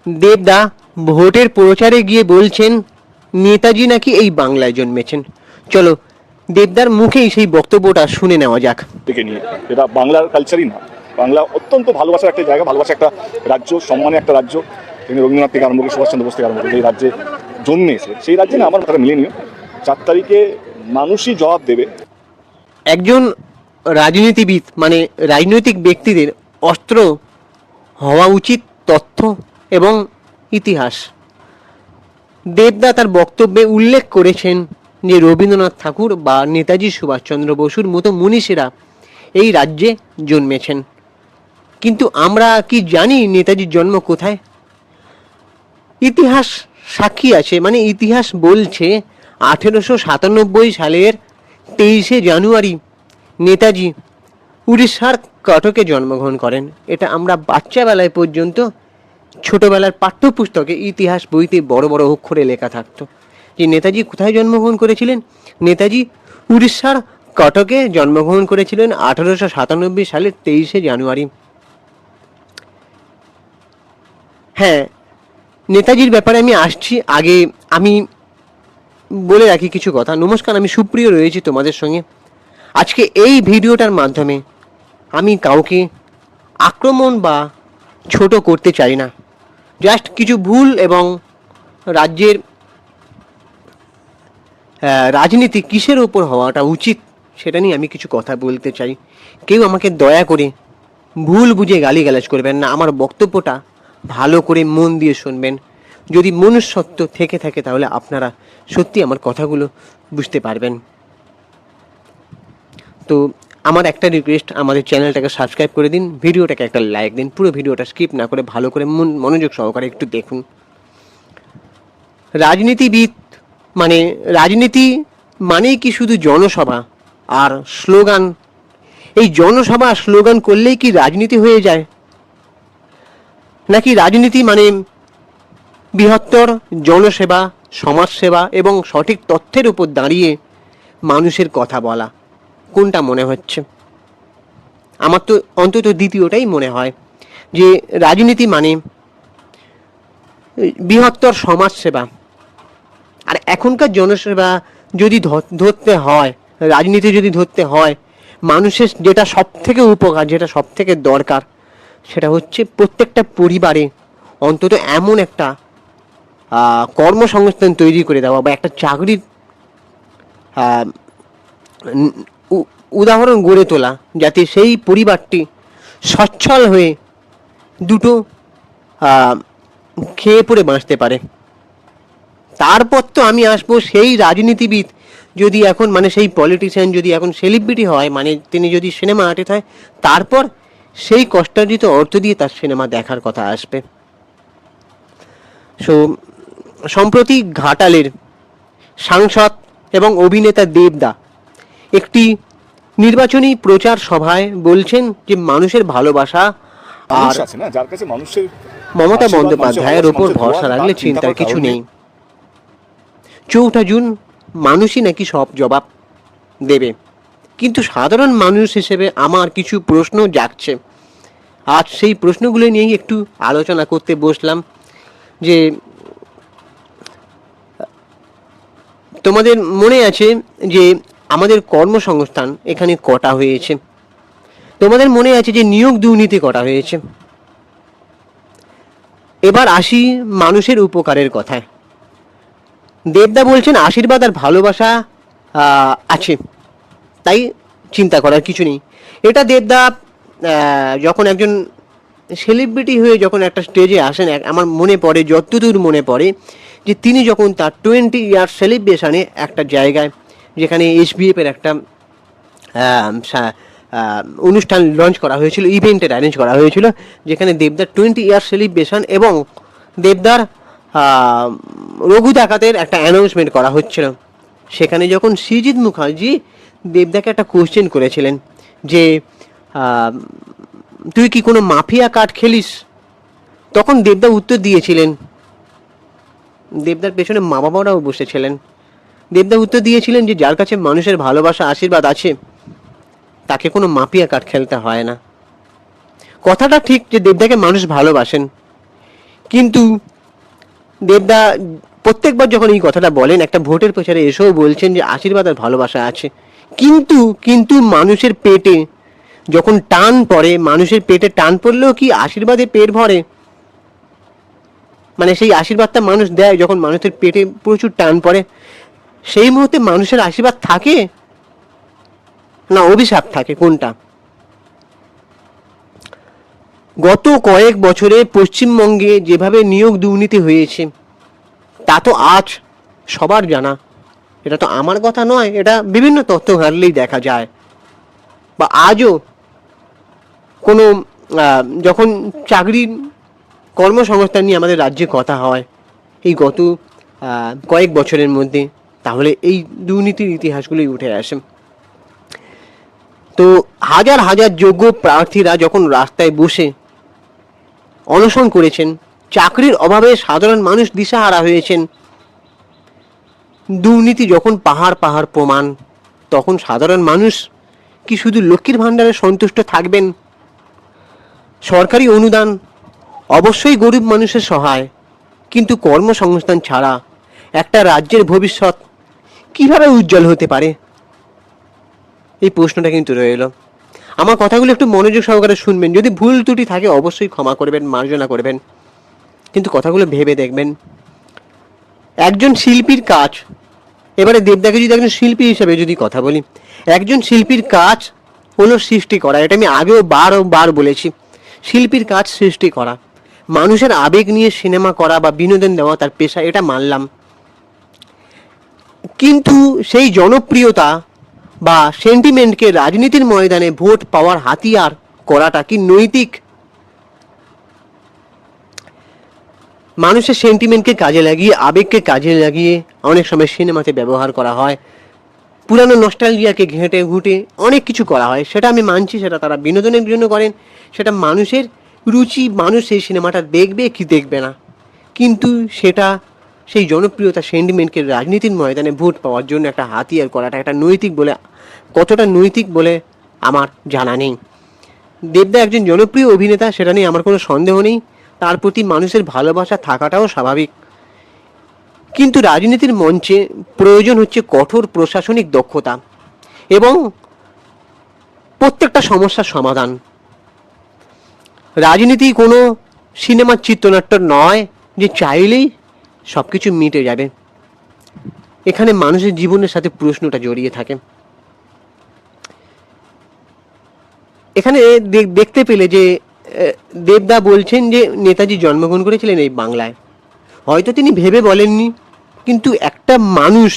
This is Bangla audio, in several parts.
দেবদা ভোটের প্রচারে গিয়ে বলছেন নেতাজি নাকি এই বাংলায় জন্মেছেন। চলো দেবদার মুখেই সেই বক্তব্যটা শুনে নেওয়া যাক। থেকে নিয়ে এটা বাংলার কালচারই না, বাংলা অত্যন্ত ভালোবাসার একটা জায়গা, ভালোবাসার একটা রাজ্য, সম্মানের একটা রাজ্য। তিনি রবীন্দ্রনাথ থেকে আরম্ভ করে সুভাষচন্দ্র বোস থেকে আরম্ভ করে এই রাজ্যে জন্মেছে, সেই রাজ্যে না আমার কথা মিলিয়ে নিও 4 তারিখে মানুষই জবাব দেবে। একজন রাজনীতিবিদ মানে রাজনৈতিক ব্যক্তিদের অস্ত্র হওয়া উচিত তথ্য এবং ইতিহাস। দেবদা তার বক্তব্যে উল্লেখ করেছেন যে রবীন্দ্রনাথ ঠাকুর বা নেতাজি সুভাষচন্দ্র বসুর মতো মনীষীরা এই রাজ্যে জন্মেছেন। কিন্তু আমরা কি জানি নেতাজির জন্ম কোথায়? ইতিহাস সাক্ষী আছে, মানে ইতিহাস বলছে 1897 সালের 23শে জানুয়ারি নেতাজি উড়িষ্যার কটকে জন্মগ্রহণ করেন। এটা আমরা বাচ্চাবেলায় পর্যন্ত ছোটবেলার পাঠ্যপুস্তকে ইতিহাস বইতে বড় বড় অক্ষরে লেখা থাকতো যে নেতাজি কোথায় জন্মগ্রহণ করেছিলেন। নেতাজি উড়িষ্যার কটকে জন্মগ্রহণ করেছিলেন 1897 সালের 23শে জানুয়ারি। হ্যাঁ, নেতাজির ব্যাপারে আমি আসছি, আগে আমি বলে রাখি কিছু কথা। নমস্কার, আমি সুপ্রিয় রয়েছি তোমাদের সঙ্গে। আজকে এই ভিডিওটার মাধ্যমে আমি কাউকে আক্রমণ বা ছোট করতে চাই না, জাস্ট কিছু ভুল এবং রাজ্যের রাজনীতি কিসের ওপর হওয়াটা উচিত সেটা নিয়ে আমি কিছু কথা বলতে চাই। কেউ আমাকে দয়া করে ভুল বুঝে গালিগালাজ করবেন না, আমার বক্তব্যটা ভালো করে মন দিয়ে শুনবেন। যদি মনুষ্যত্ব থেকে থাকে তাহলে আপনারা সত্যি আমার কথাগুলো বুঝতে পারবেন। তো আমার একটা রিকোয়েস্ট, আমাদের চ্যানেলটাকে সাবস্ক্রাইব করে দিন, ভিডিওটাকে একটা লাইক দিন, পুরো ভিডিওটা স্কিপ না করে ভালো করে মনোযোগ সহকারে একটু দেখুন। রাজনীতিবিদ মানে রাজনীতি মানেই কি শুধু জনসভা আর স্লোগান? এই জনসভা আর স্লোগান করলেই কি রাজনীতি হয়ে যায়? নাকি রাজনীতি মানে বৃহত্তর জনসেবা, সমাজসেবা এবং সঠিক তথ্যের উপর দাঁড়িয়ে মানুষের কথা বলা? কোনটা মনে হচ্ছে? আমার তো অন্তত দ্বিতীয়টাই মনে হয়, যে রাজনীতি মানে বৃহত্তর সমাজসেবা। আর এখনকার জনসেবা যদি ধরতে হয়, রাজনীতি যদি ধরতে হয়, মানুষের যেটা সব থেকে উপকার, যেটা সব থেকে দরকার, সেটা হচ্ছে প্রত্যেকটা পরিবারে অন্তত এমন একটা কর্মসংস্থান তৈরি করে দেওয়া বা একটা চাকরির উদাহরণ গড়ে তোলা, যাতে সেই পরিবারটি সচ্ছল হয়ে দুটো খেয়ে পড়ে বাঁচতে পারে। তারপর তো আমি আসবো সেই রাজনীতিবিদ যদি এখন মানে সেই পলিটিশিয়ান যদি এখন সেলিব্রিটি হয়, মানে তিনি যদি সিনেমা আর্টিস্ট হয়, তারপর সেই কষ্টার্জিত অর্থ দিয়ে তার সিনেমা দেখার কথা আসবে। সো সম্প্রতি ঘাটালের সাংসদ এবং অভিনেতা দেবদা একটি নির্বাচনী প্রচার সভায় বলছেন যে মানুষের ভালোবাসা আর আছে না, যার কাছে মানুষের মমতা বন্দ্যোপাধ্যায়ের ওপর ভরসা রাখলে চিন্তার কিছু নেই। 4 জুন মানুষই নাকি সব জবাব দেবে। কিন্তু সাধারণ মানুষ হিসেবে আমার কিছু প্রশ্ন জাগছে। আজ সেই প্রশ্নগুলো নিয়েই একটু আলোচনা করতে বসলাম। যে তোমাদের মনে আছে যে আমাদের কর্মসংস্থান এখানে কটা হয়েছে? তোমাদের মনে আছে যে নিয়োগ দুর্নীতি কটা হয়েছে? এবার আসি মানুষের উপকারের কথায়। দেবদা বলছেন আশীর্বাদ আর ভালোবাসা আছে, তাই চিন্তা করার কিছু নেই। এটা দেবদা যখন একজন সেলিব্রিটি হয়ে যখন একটা স্টেজে আসেন, আমার মনে পড়ে, যতদূর মনে পড়ে, যে তিনি যখন তার 20 ইয়ার সেলিব্রেশনে একটা জায়গায়, যেখানে এসবিএফের একটা অনুষ্ঠান লঞ্চ করা হয়েছিল, ইভেন্টের অ্যারেঞ্জ করা হয়েছিল, যেখানে দেবদার 20 ইয়ার সেলিব্রেশন এবং দেবদার রঘু ডাকাতের একটা অ্যানাউন্সমেন্ট করা হচ্ছিল। সেখানে যখন সৃজিত মুখার্জি দেবদাকে একটা কোশ্চেন করেছিলেন যে তুই কি কোনো মাফিয়া কার্ড খেলিস, তখন দেবদা উত্তর দিয়েছিলেন, দেবদার পেছনে মা বাবারাও বসেছিলেন, দেবদা উত্তর দিয়েছিলেন যে যার কাছে মানুষের ভালোবাসা আশীর্বাদ আছে তাকে কোনো মাফিয়া কার্ড খেলতে হয় না। কথাটা ঠিক যে দেবদাকে মানুষ ভালোবাসেন, কিন্তু দেবদা প্রত্যেকবার যখন এই কথাটা বলেন, একটা ভোটের প্রচারে এসেও বলছেন যে আশীর্বাদ আর ভালোবাসা আছে, কিন্তু কিন্তু মানুষের পেটে যখন টান পড়ে, মানুষের পেটে টান পড়লেও কি আশীর্বাদে পেট ভরে? মানে সেই আশীর্বাদটা মানুষ দেয় যখন মানুষের পেটে প্রচুর টান পড়ে, সেই মুহূর্তে মানুষের আশীর্বাদ থাকে না অভিশাপ থাকে, কোনটা? গত কয়েক বছরে পশ্চিমবঙ্গে যেভাবে নিয়োগ দুর্নীতি হয়েছে তা তো আজ সবার জানা। এটা তো আমার কথা নয়, এটা বিভিন্ন তথ্য ঘাটলেই দেখা যায়। বা আজও কোনো যখন চাকরির কর্মসংস্থান নিয়ে আমাদের রাজ্যে কথা হয় এই গত কয়েক বছরের মধ্যে, তাহলে এই দুর্নীতির ইতিহাসগুলোই উঠে আসে। তো হাজার হাজার যোগ্য প্রার্থীরা যখন রাস্তায় বসে অনশন করেছেন, চাকরির অভাবে সাধারণ মানুষ দিশাহারা হয়েছেন, দুর্নীতি যখন পাহাড় পাহাড় প্রমাণ, তখন সাধারণ মানুষ কি শুধু লক্ষ্মীর ভাণ্ডারে সন্তুষ্ট থাকবেন? সরকারি অনুদান অবশ্যই গরিব মানুষের সহায়, কিন্তু কর্মসংস্থান ছাড়া একটা রাজ্যের ভবিষ্যৎ কিভাবে উজ্জ্বল হতে পারে? এই প্রশ্নটা কিন্তু রইল। আমার কথাগুলো একটু মনোযোগ সহকারে শুনবেন, যদি ভুল ত্রুটি থাকে অবশ্যই ক্ষমা করবেন, মার্জনা করবেন, কিন্তু কথাগুলো ভেবে দেখবেন। একজন শিল্পীর কাজ, এবারে দেবদাকে যদি একজন শিল্পী হিসেবে যদি কথা বলি, একজন শিল্পীর কাজ হলো সৃষ্টি করা। এটা আমি আগেও বারবার বলেছি, শিল্পীর কাজ সৃষ্টি করা, মানুষের আবেগ নিয়ে সিনেমা করা বা বিনোদন দেওয়া তার পেশা, এটা মানলাম। কিন্তু সেই জনপ্রিয়তা বা সেন্টিমেন্টকে রাজনীতির ময়দানে ভোট পাওয়ার হাতিয়ার করাটা কি নৈতিক? মানুষের সেন্টিমেন্টকে কাজে লাগিয়ে, আবেগকে কাজে লাগিয়ে অনেক সময় সিনেমাতে ব্যবহার করা হয়, পুরানো নস্টালজিয়াকে ঘেঁটে ঘুঁটে অনেক কিছু করা হয়। সেটা আমি মানছি, সেটা তারা বিনোদনের জন্য করেন, সেটা মানুষের রুচি, মানুষ সেই সিনেমাটা দেখবে কি দেখবে না, কিন্তু সেটা সেই জনপ্রিয়তা সেন্টিমেন্টকে রাজনীতির ময়দানে ভোট পাওয়ার জন্য একটা হাতিয়ার করাটা একটা নৈতিক বলে, কতটা নৈতিক বলে আমার জানা নেই। দেবদা একজন জনপ্রিয় অভিনেতা, সেটা নিয়ে আমার কোনো সন্দেহ নেই, তার প্রতি মানুষের ভালোবাসা থাকাটাও স্বাভাবিক, কিন্তু রাজনীতির মঞ্চে প্রয়োজন হচ্ছে কঠোর প্রশাসনিক দক্ষতা এবং প্রত্যেকটা সমস্যার সমাধান। রাজনীতি কোনো সিনেমার চিত্রনাট্য নয় যে চাইলেই সব কিছু মিটে যাবে। এখানে মানুষের জীবনের সাথে প্রশ্নটা জড়িয়ে থাকে। এখানে দেখতে পেলে যে দেবদা বলছেন যে নেতাজি জন্মগ্রহণ করেছিলেন এই বাংলায়, হয়তো তিনি ভেবে বলেননি, কিন্তু একটা মানুষ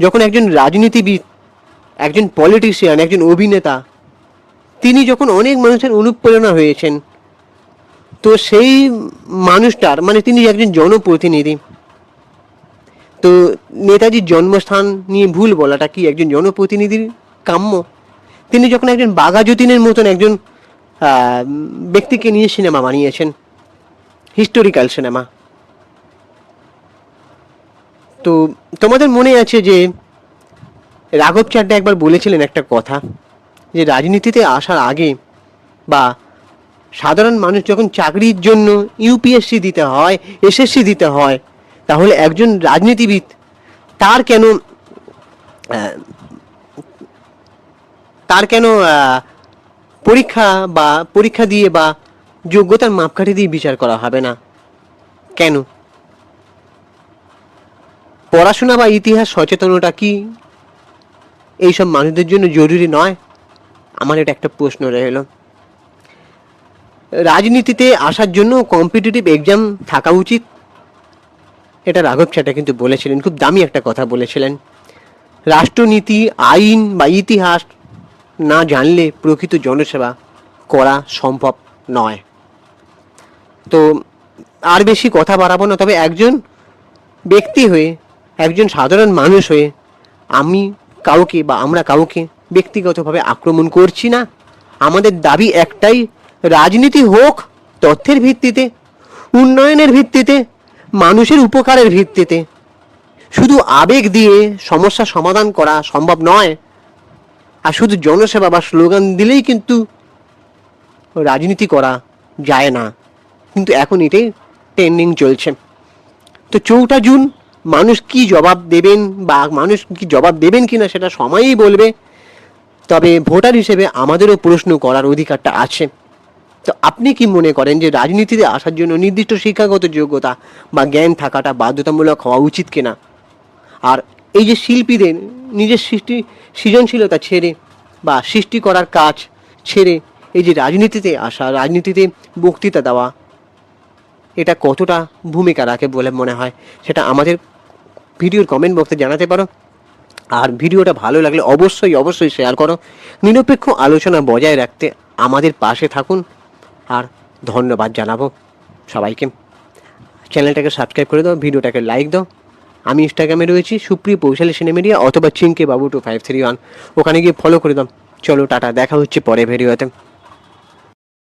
যখন একজন রাজনীতিবিদ, একজন পলিটিশিয়ান, একজন অভিনেতা, তিনি যখন অনেক মানুষের অনুপ্রেরণা হয়েছেন, তো সেই মানুষটার মানে তিনি একজন জনপ্রতিনিধি, তো নেতাজির জন্মস্থান নিয়ে ভুল বলাটা কি একজন জনপ্রতিনিধির কাম্য? তিনি যখন একজন বাঘা যতীনের মতন একজন ব্যক্তিকে নিয়ে সিনেমা বানিয়েছেন, হিস্টোরিক্যাল সিনেমা। তো তোমাদের মনে আছে যে রাঘব চাড্ডা একবার বলেছিলেন একটা কথা, যে রাজনীতিতে আসার আগে বা সাধারণ মানুষ যখন চাকরির জন্য ইউপিএসসি দিতে হয়, এসএসসি দিতে হয়, তাহলে একজন রাজনীতিবিদ তার কেন পরীক্ষা দিয়ে বা যোগ্যতার মাপকাঠি দিয়ে বিচার করা হবে না? কেন? পড়াশোনা বা ইতিহাস সচেতনতা কি এইসব মানুষদের জন্য জরুরি নয়? আমার এটা একটা প্রশ্ন রইল। রাজনীতিতে আসার জন্য কম্পিটিটিভ এক্সাম থাকা উচিত, এটা রাঘব চাড্ডা কিন্তু বলেছিলেন, খুব দামি একটা কথা বলেছিলেন। রাষ্ট্রনীতি, আইন বা ইতিহাস না জানলে প্রকৃত জনসেবা করা সম্ভব নয়। তো আর বেশি কথা বাড়াবো না, তবে একজন ব্যক্তি হয়ে, একজন সাধারণ মানুষ হয়ে আমি কাউকে বা আমরা কাউকে ব্যক্তিগতভাবে আক্রমণ করছি না। আমাদের দাবি একটাই, রাজনীতি হোক তথ্যের ভিত্তিতে, উন্নয়নের ভিত্তিতে, মানুষের উপকারের ভিত্তিতে। শুধু আবেগ দিয়ে সমস্যা সমাধান করা সম্ভব নয়, আর শুধু জনসেবা বা স্লোগান দিলেই কিন্তু রাজনীতি করা যায় না। কিন্তু এখন এটাই ট্রেন্ডিং চলছে। তো 4ঠা জুন মানুষ কি জবাব দেবেন বা মানুষ কি জবাব দেবেন কিনা সেটা সময়ই বলবে। তবে ভোটার হিসেবে আমাদেরও প্রশ্ন করার অধিকারটা আছে। তো আপনি কি মনে করেন যে রাজনীতিতে আসার জন্য নির্দিষ্ট শিক্ষাগত যোগ্যতা বা জ্ঞান থাকাটা বাধ্যতামূলক হওয়া উচিত কিনা? আর এই যে শিল্পীদের নিজের সৃজনশীলতা ছেড়ে বা সৃষ্টি করার কাজ ছেড়ে এই যে রাজনীতিতে আসা, রাজনীতিতে বক্তৃতা দেওয়া, এটা কতটা ভূমিকা রাখে বলে মনে হয় সেটা আমাদের ভিডিওর কমেন্ট বক্সে জানাতে পারো। আর ভিডিওটা ভালো লাগলে অবশ্যই শেয়ার করো। নিরপেক্ষ আলোচনা বজায় রাখতে আমাদের পাশে থাকুন। আর ধন্যবাদ জানাবো সবাইকে। চ্যানেলটাকে সাবস্ক্রাইব করে দাও, ভিডিওটাকে লাইক দাও। আমি ইনস্টাগ্রামে রয়েছি সুপ্রিয় পৌশালী সিনেমিডিয়া অথবা চিঙ্কে বাবু 2531, ওখানে গিয়ে ফলো করে দাও। চলো টাটা, দেখা হচ্ছে পরে ভিডিওতে।